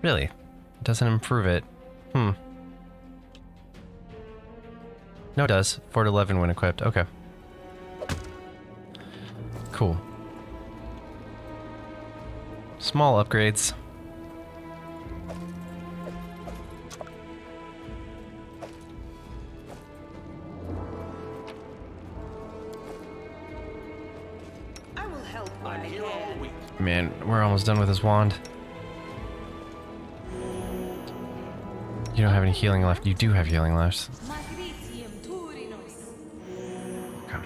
Really? It doesn't improve it. Hmm. No, it does. 4 to 11 when equipped. Okay. Cool. Small upgrades. I will help. I'm here all week. Man, we're almost done with this wand. You don't have any healing left. You do have healing left. Okay.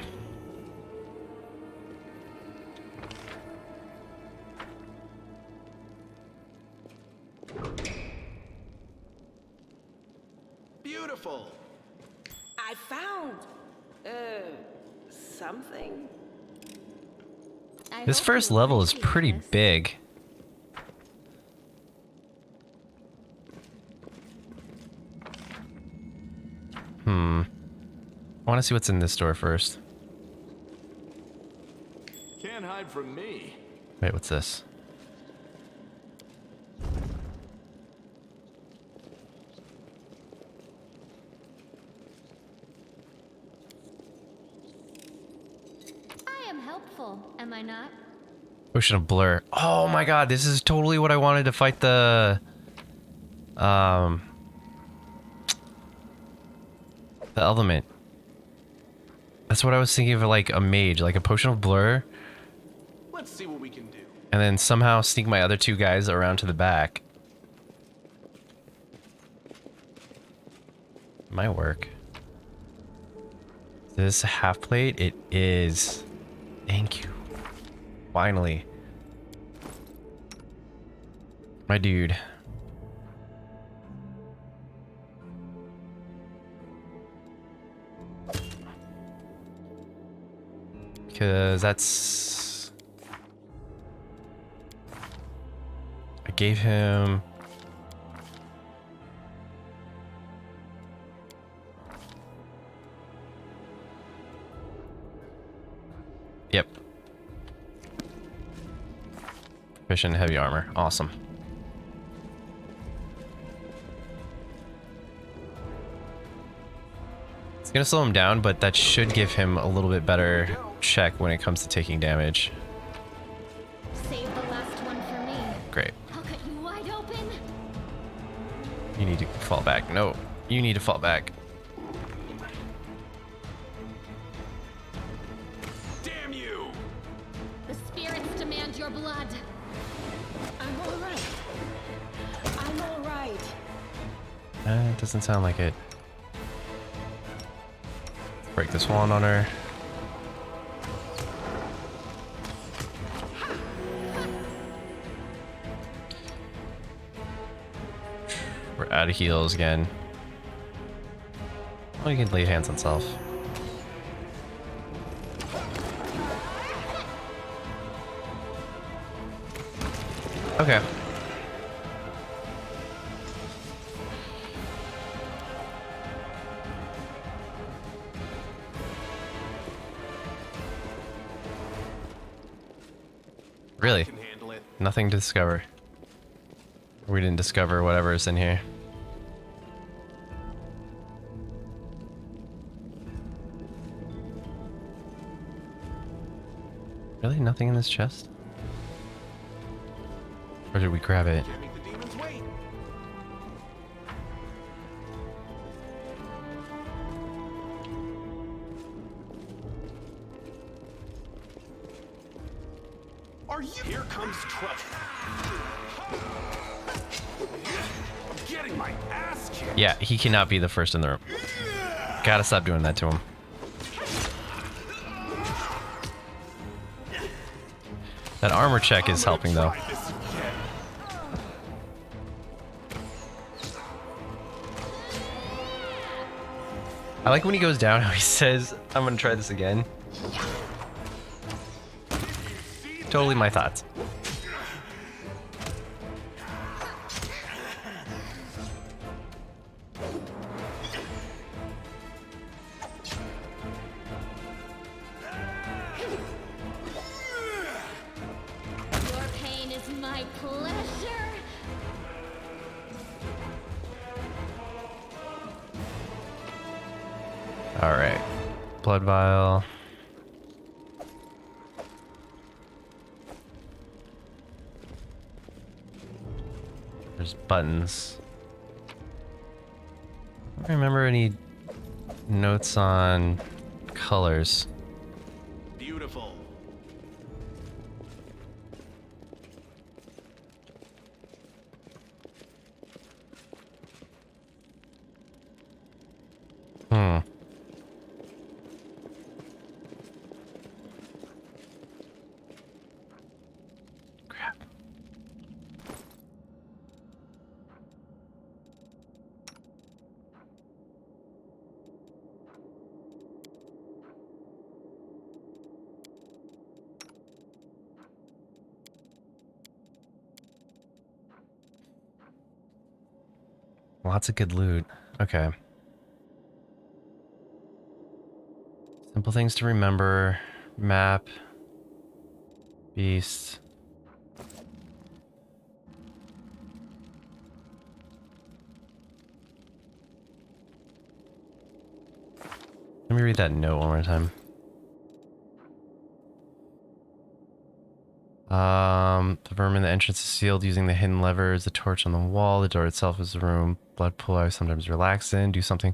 Beautiful. I found something. This first level is pretty big. I want to see what's in this door first. Can't hide from me. Wait, what's this? I am helpful, am I not? Ocean of Blur. Oh my god, this is totally what I wanted to fight the element. That's what I was thinking of, like a mage, like a potion of blur, Let's see what we can do. and then somehow sneak my other two guys around to the back. Might work. Is this a half plate? It is. Thank you. Finally. My dude. Because that's... I gave him... Yep. Proficient heavy armor. Awesome. It's gonna slow him down, but that should give him a little bit better check when it comes to taking damage. Save the last one for me. Great. I'll cut you wide open. You need to fall back. No, you need to fall back. Damn you! The spirits demand your blood. I'm all right. I'm all right. It doesn't sound like it. Break this wand on her. We're out of heals again. Oh, you can lay hands on self. Okay. Really? Can handle it. Nothing to discover. We didn't discover whatever is in here. Really? Nothing in this chest? Or did we grab it? Can't make the demons wait. Are you? Here comes trouble. I'm getting my ass kicked. Yeah, he cannot be the first in the room. Gotta stop doing that to him. That armor check is helping though. Try this again. I like when he goes down how he says, I'm gonna try this again. Totally my thoughts. Your pain is my pleasure. Alright. Blood vial. There's buttons. I don't remember any notes on colors. Beautiful. Hmm. Crap. Lots of good loot. Okay. Simple things to remember. Map. Beast. Let me read that note one more time. The vermin, the entrance is sealed using the hidden levers, the torch on the wall, the door itself is the room. Blood pool I sometimes relax in. Do something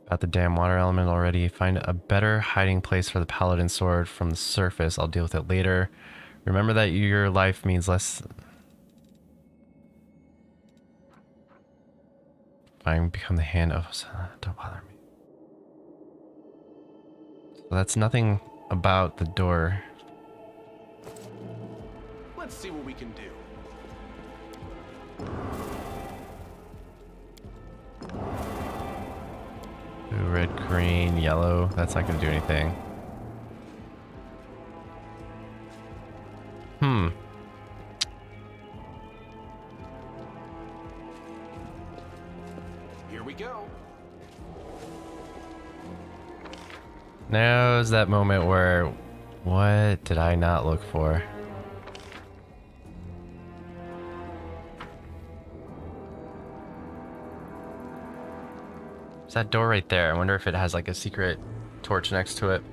about the damn water element already. Find a better hiding place for the paladin sword from the surface. I'll deal with it later. Remember that your life means less. Fine, become the hand of. Don't bother me. So that's nothing about the door. Let's see what we can do. Blue, red, green, yellow. That's not going to do anything. Hmm. Here we go. Now's that moment where, what did I not look for? There's that door right there. I wonder if it has like a secret torch next to it.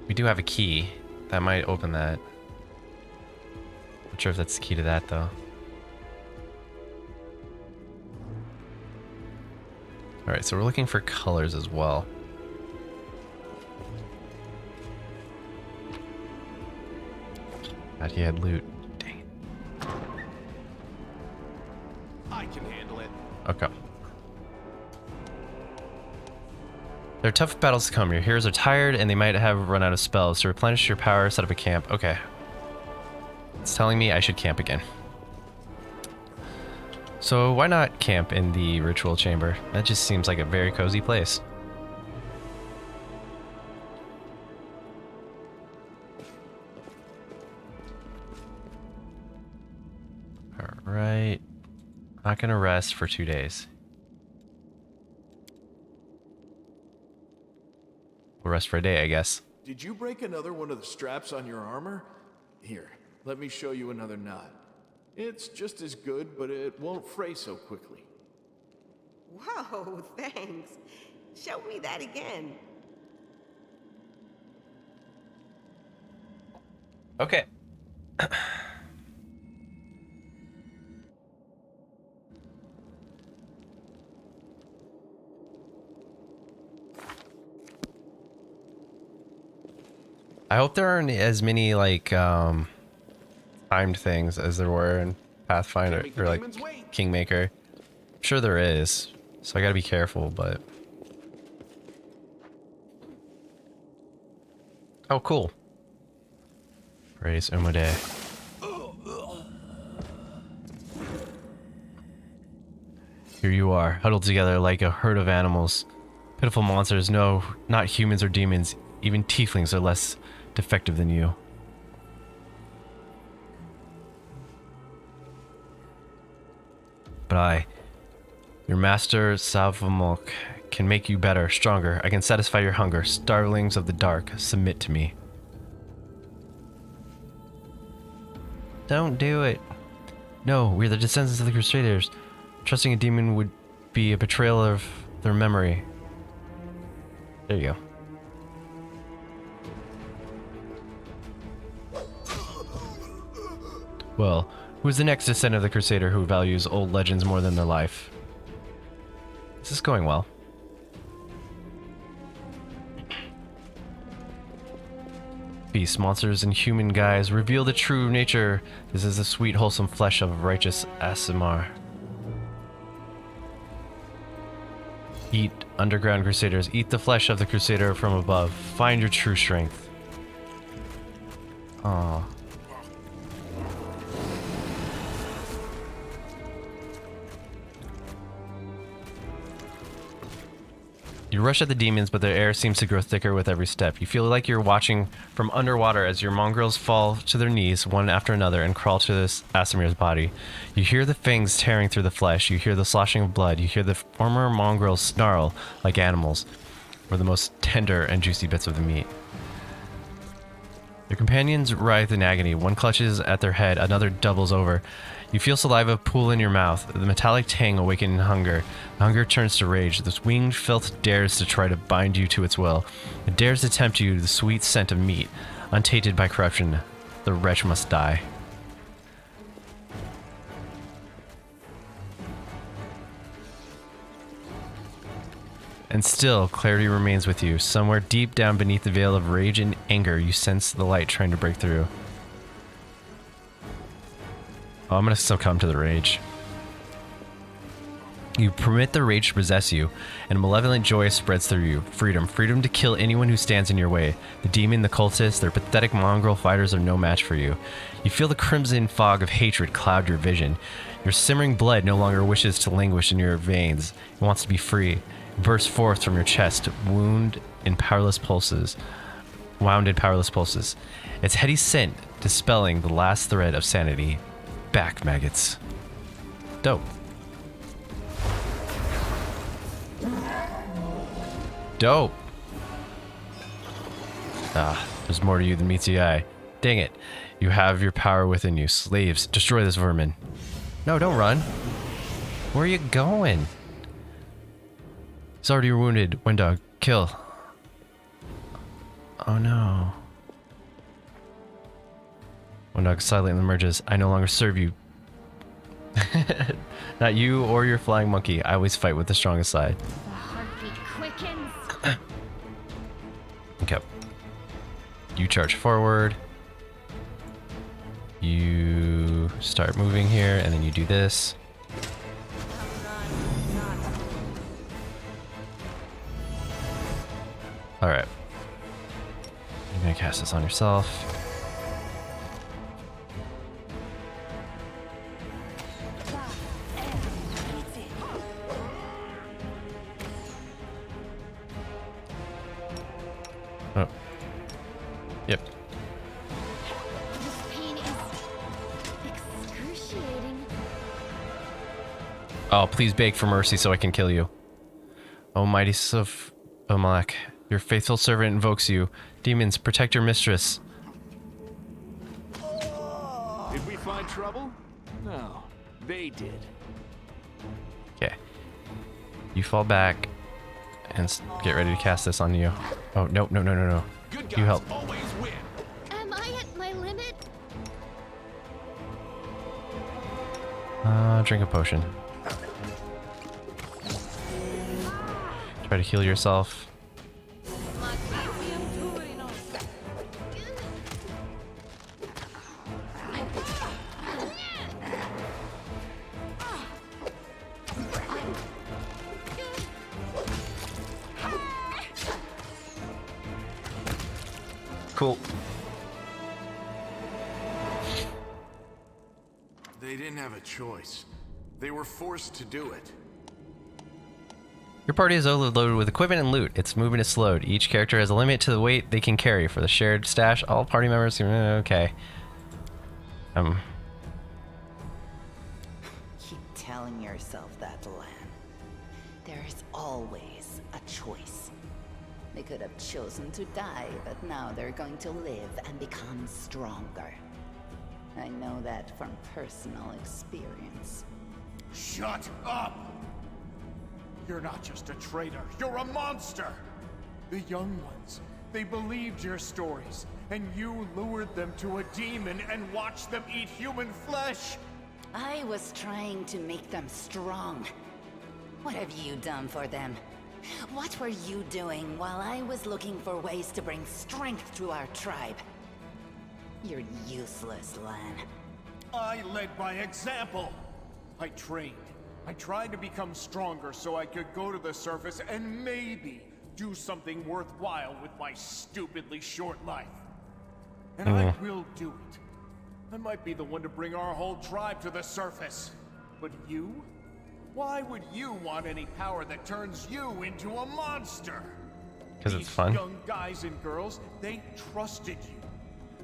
We do have a key. That might open that. Not sure if that's the key to that though. Alright, so we're looking for colors as well. God, he had loot. Dang it. I can handle it. Okay. There are tough battles to come. Your heroes are tired and they might have run out of spells. To replenish your power, set up a camp. Okay. It's telling me I should camp again. So why not camp in the ritual chamber? That just seems like a very cozy place. Alright. Not gonna rest for 2 days. We'll rest for a day, I guess. Did you break another one of the straps on your armor? Here, let me show you another knot. It's just as good, but it won't fray so quickly. Whoa, thanks. Show me that again. Okay. I hope there aren't as many like timed things as there were in Pathfinder or like Kingmaker. I'm sure there is, so I gotta be careful, but oh cool. Praise Umode. Here you are, huddled together like a herd of animals. Pitiful monsters, no, not humans or demons. Even tieflings are less defective than you. But I, your master Savamok, can make you better, stronger. I can satisfy your hunger. Starvelings of the dark, submit to me. Don't do it. No, we're the descendants of the Crusaders. Trusting a demon would be a betrayal of their memory. There you go. Well, who's the next descendant of the Crusader who values old legends more than their life? This is going well. Beasts, monsters, and human guys reveal the true nature. This is the sweet, wholesome flesh of righteous Asimar. Eat, underground Crusaders. Eat the flesh of the Crusader from above. Find your true strength. Aww. You rush at the demons, but their air seems to grow thicker with every step. You feel like you're watching from underwater as your mongrels fall to their knees, one after another, and crawl to this Asimir's body. You hear the fangs tearing through the flesh. You hear the sloshing of blood. You hear the former mongrels snarl like animals, or the most tender and juicy bits of the meat. Your companions writhe in agony. One clutches at their head, another doubles over. You feel saliva pool in your mouth, the metallic tang awakening hunger. The hunger turns to rage. This winged filth dares to try to bind you to its will. It dares to tempt you to the sweet scent of meat. Untainted by corruption, the wretch must die. And still, clarity remains with you. Somewhere deep down beneath the veil of rage and anger, you sense the light trying to break through. Oh, I'm gonna succumb to the rage. You permit the rage to possess you, and a malevolent joy spreads through you. Freedom. Freedom to kill anyone who stands in your way. The demon, the cultists, their pathetic mongrel fighters are no match for you. You feel the crimson fog of hatred cloud your vision. Your simmering blood no longer wishes to languish in your veins. It wants to be free. It bursts forth from your chest, wound in powerless pulses. Wound in powerless pulses. Its heady scent dispelling the last thread of sanity. Back, maggots. Dope. Dope. Ah, there's more to you than meets the eye. Dang it. You have your power within you. Slaves, destroy this vermin. No, don't run. Where are you going? He's already wounded. Windog, kill. Oh no. Windog silently emerges. I no longer serve you. Not you or your flying monkey. I always fight with the strongest side. The heartbeat quickens. Okay. You charge forward. You start moving here, and then you do this. Alright. You're gonna cast this on yourself. Oh. Yep. This pain is excruciating. Oh, please beg for mercy so I can kill you. O mighty Suf Omalek, your faithful servant invokes you. Demons, protect your mistress. Did we find trouble? No, they did. Okay. You fall back and get ready to cast this on you. Oh, no, no, no, no, no. Good guys You help. always win. Am I at my limit? Drink a potion. Try to heal yourself. Cool. They didn't have a choice. They were forced to do it. Your party is overloaded with equipment and loot. Its movement is slowed. Each character has a limit to the weight they can carry. For the shared stash, all party members can... Okay. Keep telling yourself that, Lan. There's always a choice. They could have chosen to die, but now they're going to live and become stronger. I know that from personal experience. Shut up! You're not just a traitor, you're a monster! The young ones. They believed your stories, and you lured them to a demon and watched them eat human flesh! I was trying to make them strong. What have you done for them? What were you doing while I was looking for ways to bring strength to our tribe? You're useless, Lan. I led by example. I trained. I tried to become stronger so I could go to the surface and maybe do something worthwhile with my stupidly short life. And I will do it. I might be the one to bring our whole tribe to the surface. But you? Why would you want any power that turns you into a monster? Because it's These fun. young guys and girls, they trusted you.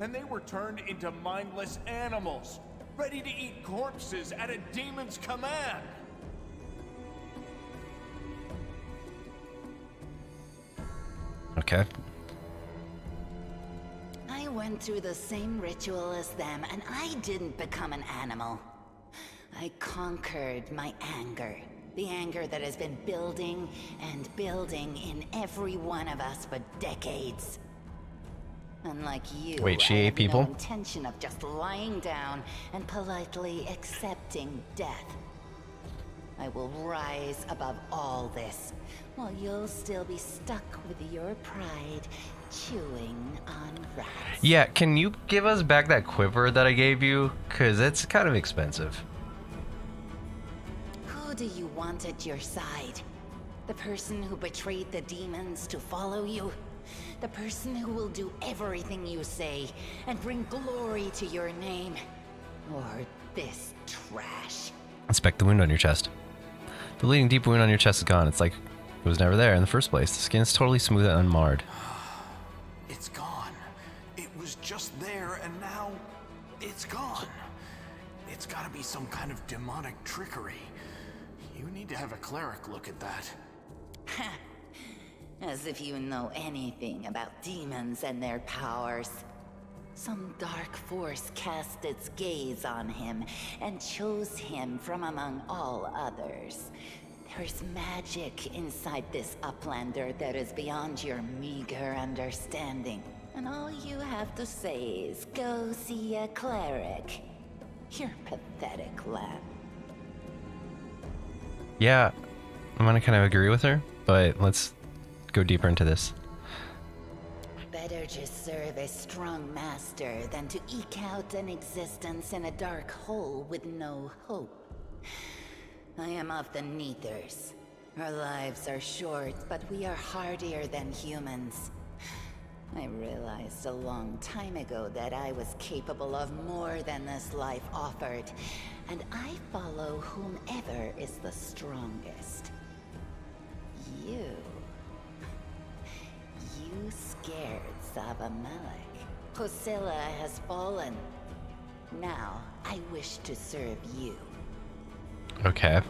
And they were turned into mindless animals, ready to eat corpses at a demon's command. Okay. I went through the same ritual as them, and I didn't become an animal. I conquered my anger. The anger that has been building and building in every one of us for decades. Unlike you, Wait, she I ate have people? no intention of just lying down and politely accepting death. I will rise above all this, while you'll still be stuck with your pride, chewing on rats. Yeah, can you give us back that quiver that I gave you? Because it's kind of expensive. Who do you want at your side? The person who betrayed the demons to follow you? The person who will do everything you say and bring glory to your name? Or this trash? Inspect the wound on your chest. The bleeding deep wound on your chest is gone. It's like it was never there in the first place. The skin is totally smooth and unmarred. It's gone. It was just there, and now it's gone. It's gotta be some kind of demonic trickery. You need to have a cleric look at that. As if you know anything about demons and their powers. Some dark force cast its gaze on him and chose him from among all others. There's magic inside this Uplander that is beyond your meager understanding. And all you have to say is go see a cleric. You're pathetic, lad. Yeah, I'm gonna kind of agree with her, but let's go deeper into this. Better just serve a strong master than to eke out an existence in a dark hole with no hope. I am of the Neathers. Our lives are short, but we are hardier than humans. I realized a long time ago that I was capable of more than this life offered, and I follow whomever is the strongest. You scared Savamelech. Hosilla has fallen. Now, I wish to serve you. Okay.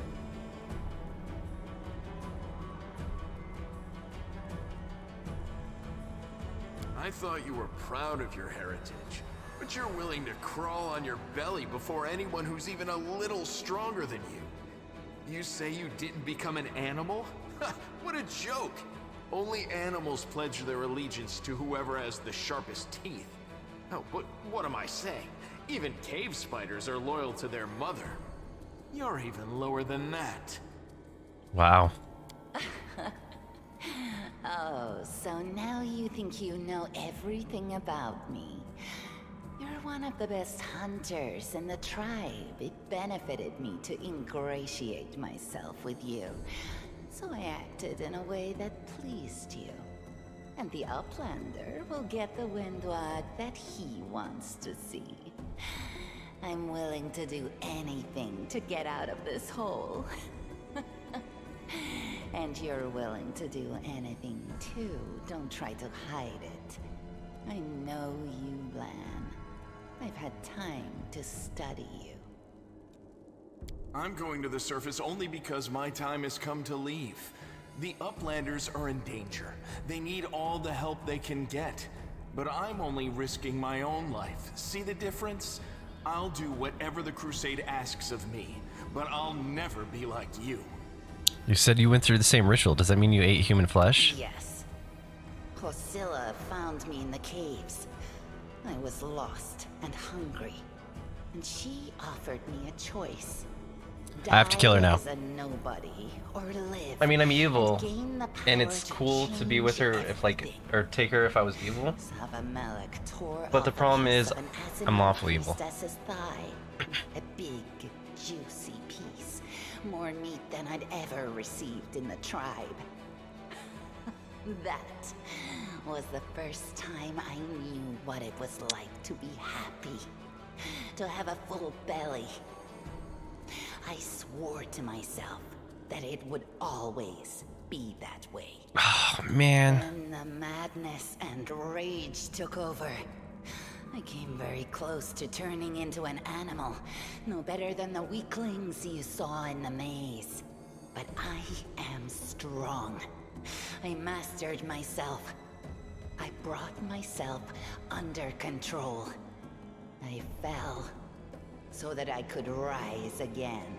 I thought you were proud of your heritage, but you're willing to crawl on your belly before anyone who's even a little stronger than you. You say you didn't become an animal? What a joke! Only animals pledge their allegiance to whoever has the sharpest teeth. Oh, but what am I saying? Even cave spiders are loyal to their mother. You're even lower than that. Wow. Oh, so now you think you know everything about me. You're one of the best hunters in the tribe. It benefited me to ingratiate myself with you. So I acted in a way that pleased you. And the Uplander will get the windwag that he wants to see. I'm willing to do anything to get out of this hole. And you're willing to do anything too. Don't try to hide it. I know you, Lan. I've had time to study you. I'm going to the surface only because my time has come to leave. The Uplanders are in danger. They need all the help they can get. But I'm only risking my own life. See the difference? I'll do whatever the Crusade asks of me, but I'll never be like you. You said you went through the same ritual. Does that mean you ate human flesh? Yes. Priscilla found me in the caves. I was lost and hungry, and she offered me a choice. I have to kill her Die now. as a nobody, or live. I mean, I'm evil, and gain the and power it's to cool to be with her change if like, everything. or take her if I was evil. Sabamelech tore But the off a problem piece is, of an I'm Asimov lawfully evil. priestess's thigh. A big, juicy piece. More meat than I'd ever received in the tribe. That was the first time I knew what it was like to be happy. To have a full belly. I swore to myself that it would always be that way. Oh, man. Then the madness and rage took over. I came very close to turning into an animal, no better than the weaklings you saw in the maze. But I am strong. I mastered myself. I brought myself under control. I fell so that I could rise again.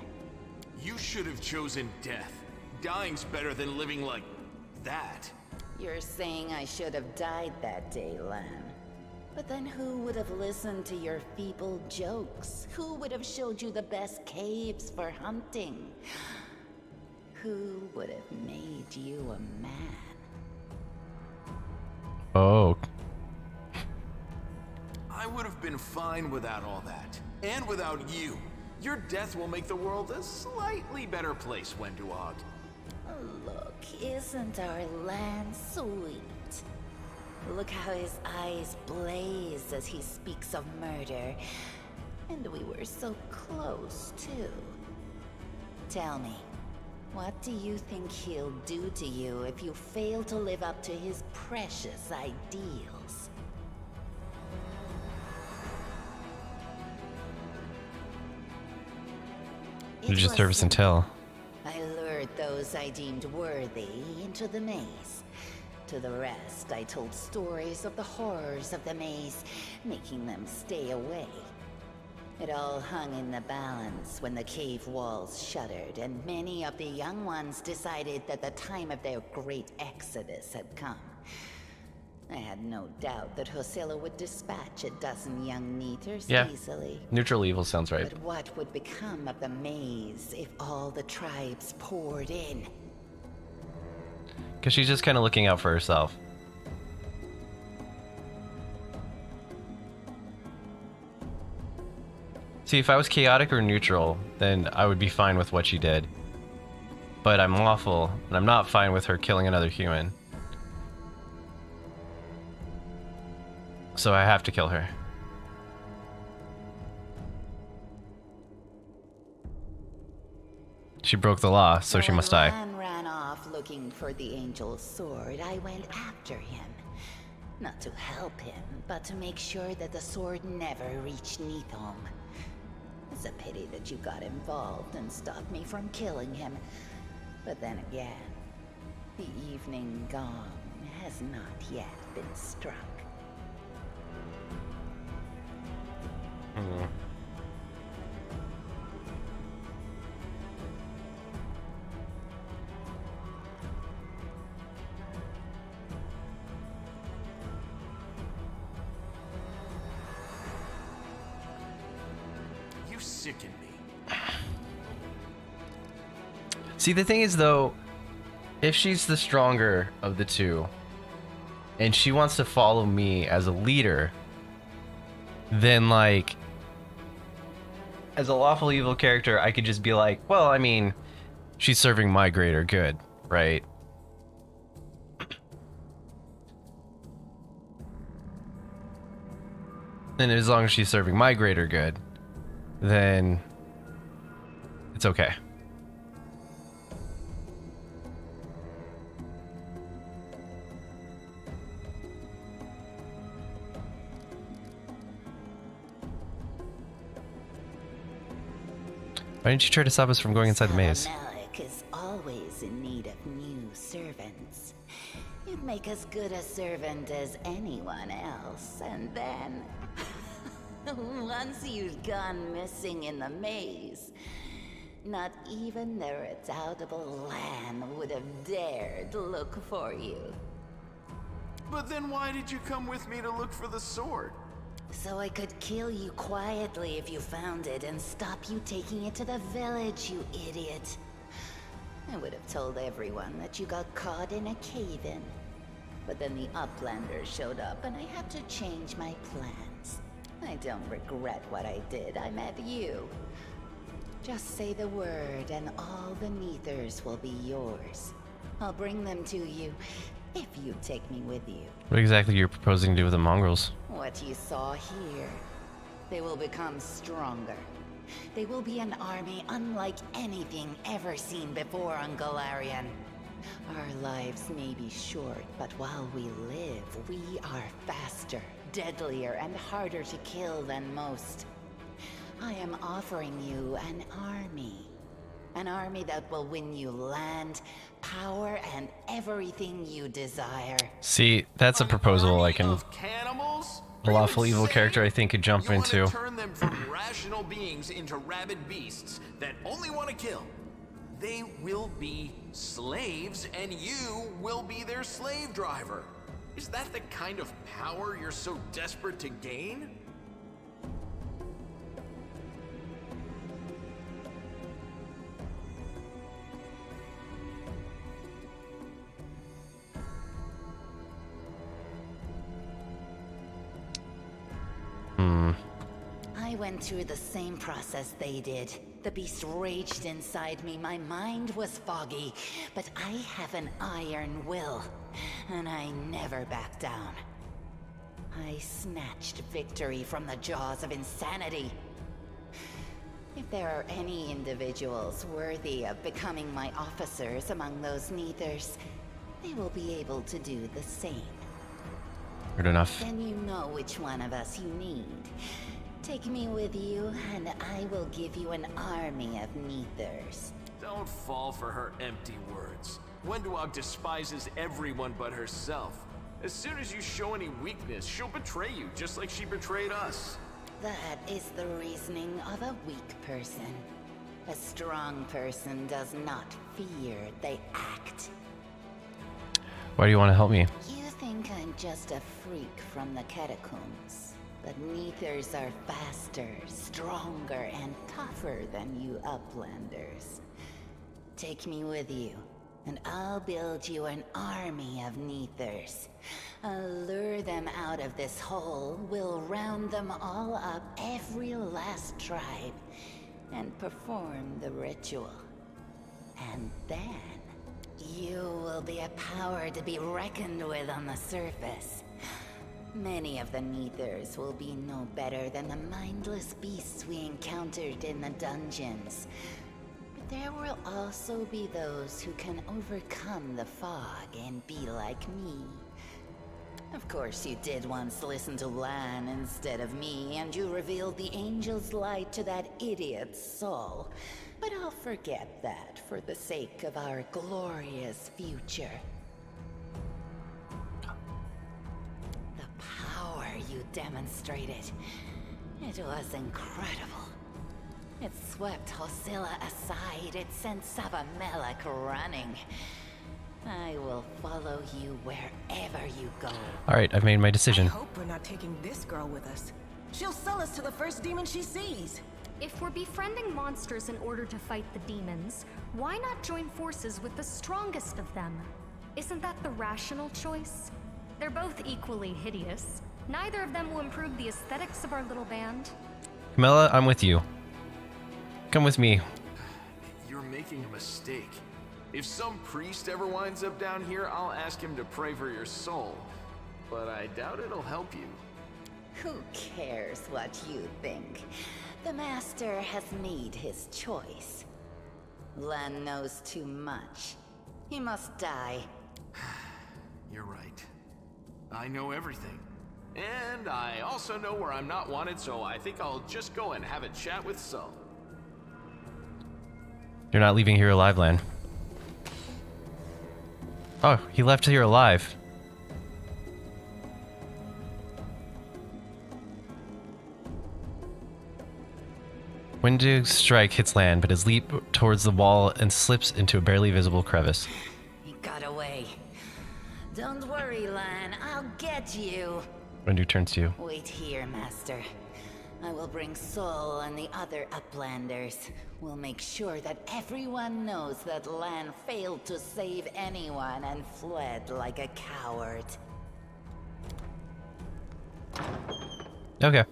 You should have chosen death. Dying's better than living like that. You're saying I should have died that day, Lan. But then who would have listened to your feeble jokes? Who would have showed you the best caves for hunting? Who would have made you a man? Oh. I would have been fine without all that. And without you. Your death will make the world a slightly better place, Wenduog. Look, isn't our land sweet? Look how his eyes blaze as he speaks of murder. And we were so close, too. Tell me, what do you think he'll do to you if you fail to live up to his precious ideals? You just service and tell. I lured those I deemed worthy into the maze. To the rest, I told stories of the horrors of the maze, making them stay away. It all hung in the balance when the cave walls shuttered, and many of the young ones decided that the time of their great exodus had come. I had no doubt that Hosilla would dispatch a dozen young neaters easily. Neutral evil sounds right. But what would become of the maze if all the tribes poured in? Because she's just kind of looking out for herself. See, if I was chaotic or neutral, then I would be fine with what she did. But I'm lawful, and I'm not fine with her killing another human. So I have to kill her. She broke the law, so she must die. When Lan ran off looking for the angel's sword, I went after him. Not to help him, but to make sure that the sword never reached Neathholm. It's a pity that you got involved and stopped me from killing him. But then again, the evening gong has not yet been struck. You sicken me. See, the thing is, though, if she's the stronger of the two, and she wants to follow me as a leader, then, like, as a lawful evil character, I could just be like, well, I mean, she's serving my greater good, right? And as long as she's serving my greater good, then it's okay. Why didn't you try to stop us from going inside the maze? Sabamelech is always in need of new servants. You'd make as good a servant as anyone else, and then... once you'd gone missing in the maze, not even the redoubtable Lan would have dared look for you. But then why did you come with me to look for the sword? So I could kill you quietly if you found it and stop you taking it to the village, you idiot. I would have told everyone that you got caught in a cave-in. But then the Uplanders showed up and I had to change my plans. I don't regret what I did. I met you. Just say the word and all the Neathers will be yours. I'll bring them to you if you take me with you. What exactly you're proposing to do with the mongrels? What you saw here. They will become stronger. They will be an army unlike anything ever seen before on Galarian. Our lives may be short, but while we live, we are faster, deadlier, and harder to kill than most. I am offering you an army. An army that will win you land, power, and everything you desire. See, that's a proposal I can... Of cannibals? A lawful evil character I think could jump You into. want to turn them from rational beings into rabid beasts that only want to kill. They will be slaves, and you will be their slave driver. Is that the kind of power you're so desperate to gain? I went through the same process they did. The beast raged inside me, my mind was foggy, but I have an iron will, and I never back down. I snatched victory from the jaws of insanity. If there are any individuals worthy of becoming my officers among those Neathers, they will be able to do the same. Good enough. Then you know which one of us you need. Take me with you, and I will give you an army of Neathers. Don't fall for her empty words. Wenduog despises everyone but herself. As soon as you show any weakness, she'll betray you, just like she betrayed us. That is the reasoning of a weak person. A strong person does not fear, they act. Why do you want to help me? You think I'm just a freak from the catacombs. But Neathers are faster, stronger, and tougher than you Uplanders. Take me with you, and I'll build you an army of Neathers. I'll lure them out of this hole, we'll round them all up, every last tribe, and perform the ritual. And then, you will be a power to be reckoned with on the surface. Many of the Neathers will be no better than the mindless beasts we encountered in the dungeons. But there will also be those who can overcome the fog and be like me. Of course, you did once listen to Lan instead of me, and you revealed the angel's light to that idiot Saul. But I'll forget that for the sake of our glorious future. You demonstrated. It was incredible. It swept Hosilla aside. It sent Savamelek running. I will follow you wherever you go. Alright, I've made my I decision. hope we're not taking this girl with us. She'll sell us to the first demon she sees. If we're befriending monsters in order to fight the demons, why not join forces with the strongest of them? Isn't that the rational choice? They're both equally hideous. Neither of them will improve the aesthetics of our little band. Camilla, I'm with you. Come with me. You're making a mistake. If some priest ever winds up down here, I'll ask him to pray for your soul. But I doubt it'll help you. Who cares what you think? The Master has made his choice. Len knows too much. He must die. You're right. I know everything. And I also know where I'm not wanted, so I think I'll just go and have a chat with Sol. You're not leaving here alive, Lan. Oh, he left here alive. Windug's strike hits Lan, but his leap towards the wall and slips into a barely visible crevice. He got away. Don't worry, Lan. I'll get you. Wendu turns to you. Wait here, Master. I will bring Sol and the other Uplanders. We'll make sure that everyone knows that Lan failed to save anyone and fled like a coward. Okay.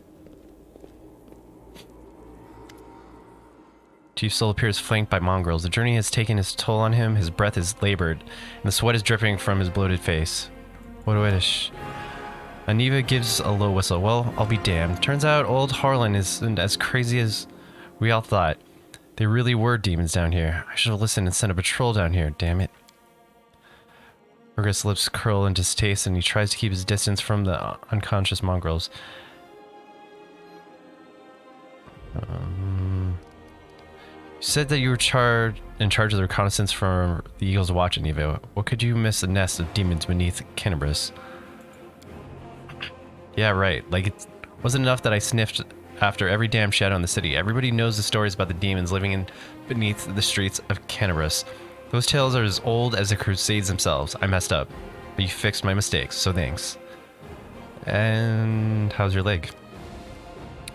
Chief Sol appears flanked by mongrels. The journey has taken its toll on him. His breath is labored, and the sweat is dripping from his bloated face. What a wish. Aniva gives a low whistle. Well, I'll be damned. Turns out old Harlan isn't as crazy as we all thought. There really were demons down here. I should have listened and sent a patrol down here, damn it. Urgut's lips curl in distaste and he tries to keep his distance from the unconscious mongrels. You said that you were in charge of the reconnaissance for the Eagle's Watch, Aniva. What could you miss a nest of demons beneath Canibus? Yeah, right. Like, it wasn't enough that I sniffed after every damn shadow in the city. Everybody knows the stories about the demons living beneath the streets of Canibus. Those tales are as old as the Crusades themselves. I messed up, but you fixed my mistakes, so thanks. And how's your leg?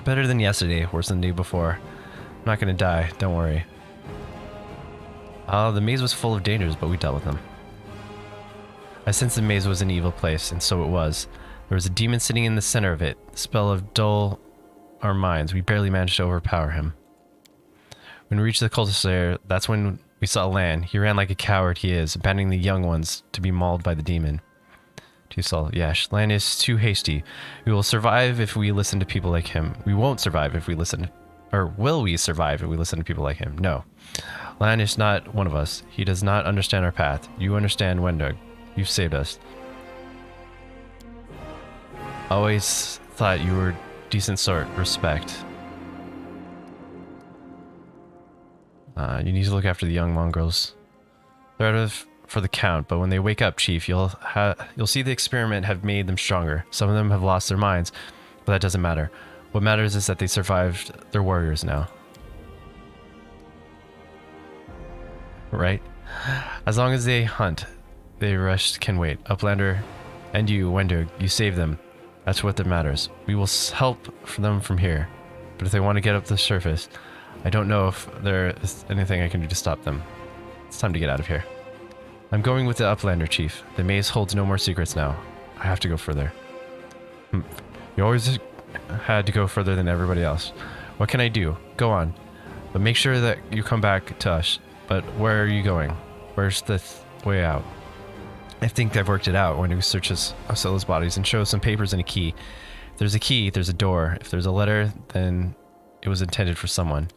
Better than yesterday, worse than the day before. I'm not gonna die, don't worry. The maze was full of dangers, but we dealt with them. I sensed the maze was an evil place, and so it was. There was a demon sitting in the center of it. The spell of dull our minds. We barely managed to overpower him. When we reached the cultist lair, that's when we saw Lan. He ran like a coward he is, abandoning the young ones to be mauled by the demon. Tusal, yes, Lan is too hasty. We will survive if we listen to people like him. We won't survive if we listen. Or will we survive if we listen to people like him? No. Lan is not one of us. He does not understand our path. You understand, Wendug. You've saved us. Always thought you were decent sort. Respect. You need to look after the young mongrels. They're out of for the count, but when they wake up, Chief, you'll see the experiment have made them stronger. Some of them have lost their minds, but that doesn't matter. What matters is that they survived. They're warriors now. Right? As long as they hunt, the rest can wait. Uplander and you, Wendug, you saved them. That's what that matters. We will help them from here. But if they want to get up to the surface, I don't know if there is anything I can do to stop them. It's time to get out of here. I'm going with the Uplander, Chief. The maze holds no more secrets now. I have to go further. You always had to go further than everybody else. What can I do? Go on. But make sure that you come back to us. But where are you going? Where's the way out? I think I've worked it out when we search Ocella's bodies and show some papers and a key. If there's a key, there's a door. If there's a letter, then it was intended for someone.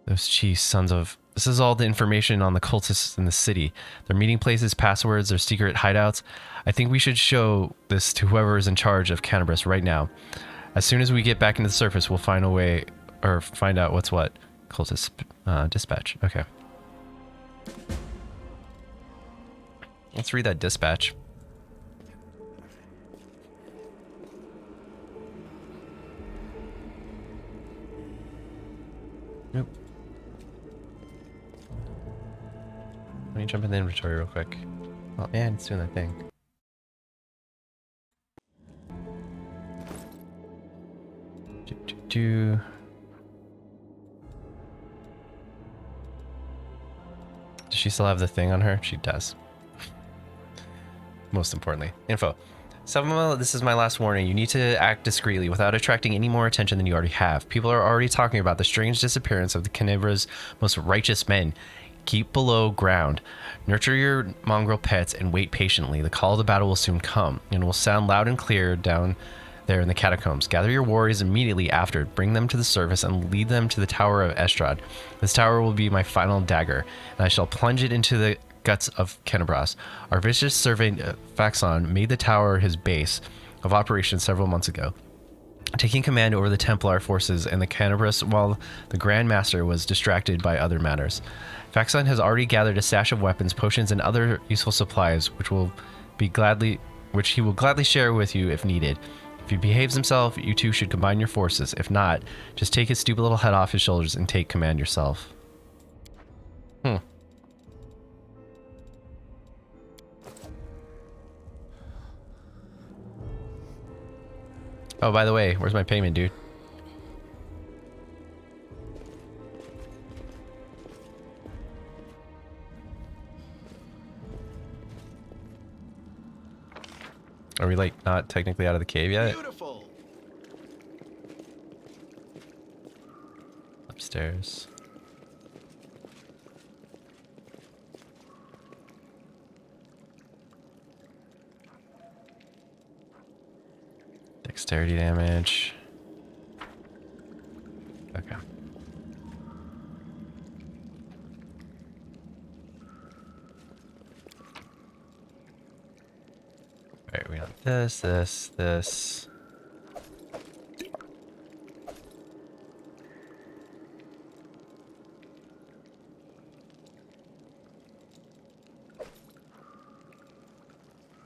Those cheese sons of... This is all the information on the cultists in the city. Their meeting places, passwords, their secret hideouts. I think we should show this to whoever is in charge of Canibus right now. As soon as we get back into the surface, we'll find a way... Or find out what's what. Cultist dispatch. Okay. Let's read that dispatch. Nope. Let me jump in the inventory real quick. Oh man, it's doing that thing. Does she still have the thing on her? She does. Most importantly, info. Samuel, this is my last warning. You need to act discreetly without attracting any more attention than you already have. People are already talking about the strange disappearance of the Canibra's most righteous men. Keep below ground. Nurture your mongrel pets and wait patiently. The call to battle will soon come and will sound loud and clear down there in the catacombs. Gather your warriors immediately after. Bring them to the surface and lead them to the Tower of Estrad. This tower will be my final dagger, and I shall plunge it into the guts of Canibus. Our vicious servant Faxon made the tower his base of operations several months ago, taking command over the Templar forces in the Canibus while the Grand Master was distracted by other matters. Faxon has already gathered a stash of weapons, potions, and other useful supplies, which he will gladly share with you if needed. If he behaves himself, you two should combine your forces. If not, just take his stupid little head off his shoulders and take command yourself. Oh, by the way, where's my payment, dude? Are we like not technically out of the cave yet? Beautiful. Upstairs. Dexterity damage. Okay. Alright, we got this. I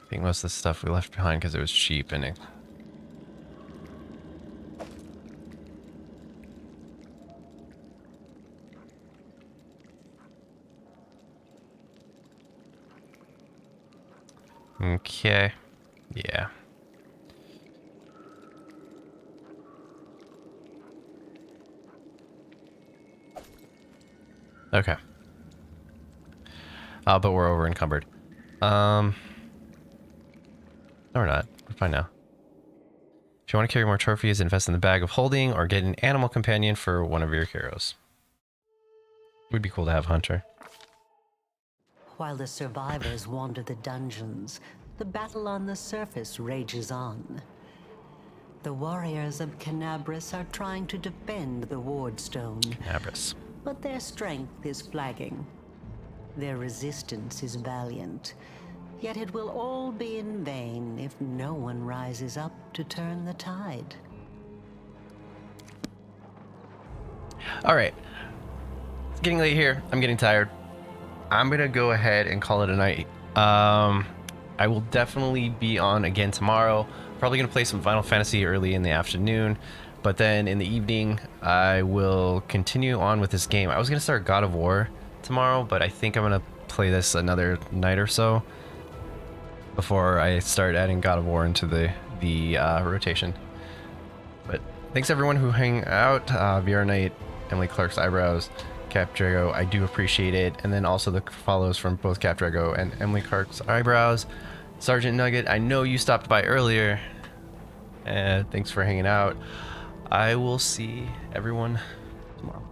think most of the stuff we left behind because it was cheap and it... Okay. Yeah. Okay. But we're over encumbered. No, we're not. We're fine now. If you want to carry more trophies, invest in the bag of holding or get an animal companion for one of your heroes. Would be cool to have Hunter. While the survivors wander the dungeons, the battle on the surface rages on. The warriors of Canabras are trying to defend the Wardstone, Abris. but their strength is flagging. Their resistance is valiant, yet it will all be in vain if no one rises up to turn the tide. Alright. It's getting late here. I'm getting tired. I'm gonna go ahead and call it a night. I will definitely be on again tomorrow. Probably gonna play some Final Fantasy early in the afternoon, but then in the evening I will continue on with this game. I was gonna start God of War tomorrow, but I think I'm gonna play this another night or so before I start adding God of War into the rotation. But thanks everyone who hang out. VR Knight, Emily Clark's Eyebrows, Cap Drago, I do appreciate it. And then also the follows from both Cap Drago and Emily Clark's Eyebrows. Sergeant Nugget, I know you stopped by earlier. Thanks for hanging out. I will see everyone tomorrow.